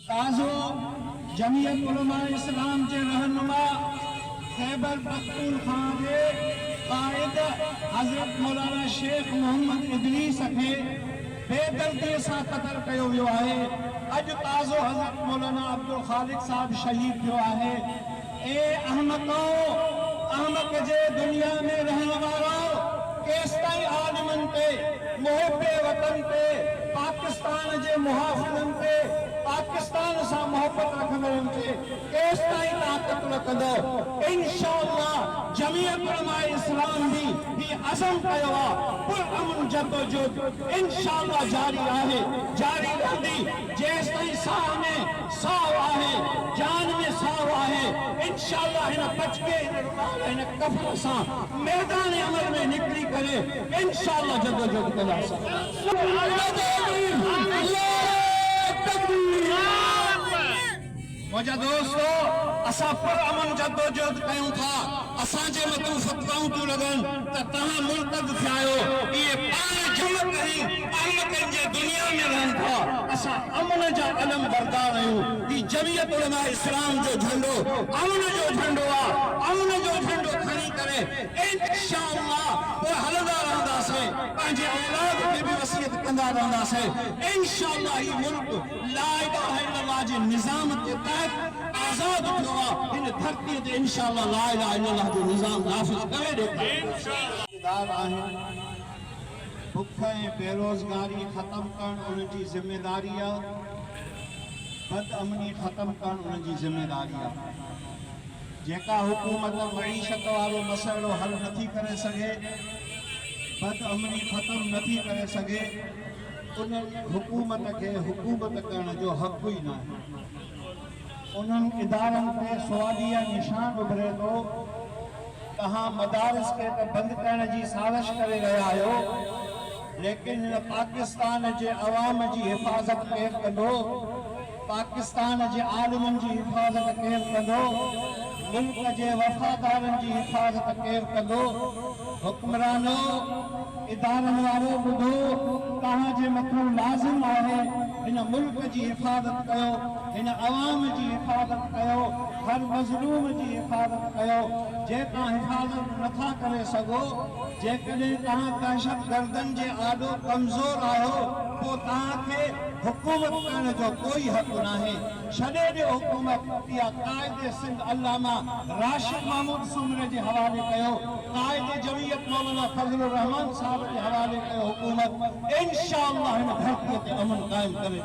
ताज़ो जमीयत उलमा इस्लाम के रहनुमा खैबर पख्तूनख्वा के कायद हजरत मौलाना शेख मोहम्मद इदरीस खे बेदर्दी से कतल किया वियो है। अज ताज़ो हजरत मौलाना अब्दुल खालिक साहब शहीद थियो है। ए अहमक जे दुनिया में रहने वाला केसताई आलिमन पे मुहब्बे वतन पे पाकिस्तान जे मुहाफिजन पे पाकिस्तान से मोहब्बत रखंदड़न खे केसताई ताकत रखंदो। इंशाअल्लाह जमीयत उलमा इस्लाम भी ही अज़म कयो पुरअमन जदोजहद इंशाअल्लाह जारी है, जारी रहंदी जेसताई साह में साह है, जान में साह है। इंशाअल्लाह इन बचके इन कफर सा मैदान अमल में निकली करे इंशाअल्लाह जदोजहद कंदासीं। मुझे दोस्तों असा पुरअमन जदोजहद कयूं था, असांजे मतू फतवाऊं तू लगन त तहां मुर्तद थियायो। ये पाण जम करी अहमकन जे दुनिया में रहन था, असा अमन जा अलम बरदार आहियूं। ई जमीयत उलमा इस्लाम जो झंडो अमन जो झंडो आ, अमन जो झंडो खणी करे इंशाअल्लाह वो हलदा रहंदासीं, पंहिंजे औलाद खे भी वसीयत कंदा रहंदासीं। इंशाअल्लाह ई मुल्क ला इलाहा इल्लल्लाह जे निज़ाम के तहत आजाद थियो आहे। इन धरती ते इंशाअल्लाह ला इलाहा इल्लल्लाह जो निज़ाम नाफ़िज़ करे ॾेखारे इंशाअल्लाह। भुख ऐं बेरोज़गारी ख़त्म करणु उनजी ज़िम्मेदारी आहे, बदअमनी ख़त्म करणु उनजी ज़िम्मेदारी आहे। जेका हुकूमत मईशत वारो मसइलो हल नथी करे सघे, बदअमनी ख़त्म नथी करे सघे, उन हुकूमत के हुकूमत करण जो हक़ ही ना है। उन इदारन पे सवालिया निशान उभरे तो तहां मदारिस के बंद करने की साजिश करे रहा आयो, लेकिन पाकिस्तान के अवाम की हिफाजत केर कंदो, पाकिस्तान के आलिमन की हिफाजत केर कंदो, मुल्क के वफादारन की हिफाजत केर कंदो। हुक्मरानो इदारन वारो बुधो तहां जे मथो लाजिम है इन मुल्क की हिफाजत कयो, इन अवाम की हिफाजत कयो, हर मज़लूम की हिफाजत कयो। जेका हिफाजत नथा करे सघो, जेकॾहिं तहां दहशत गर्दन जे आॾो कमज़ोर आहियो, पोइ तहांखे हुकूमत करण जो कोई हक़ नाहे। छॾे ॾियो हुकूमत। इहा क़ाइदे सिंध अल्लामा राशिद महमूद सुमरे जे हवाले कयो, क़ाइदे जमीयत मौलाना फजलुर रहमान साहब के हवाले कयो हुकूमत। इंशाअल्लाह इन धरती ते अमन कायम करे।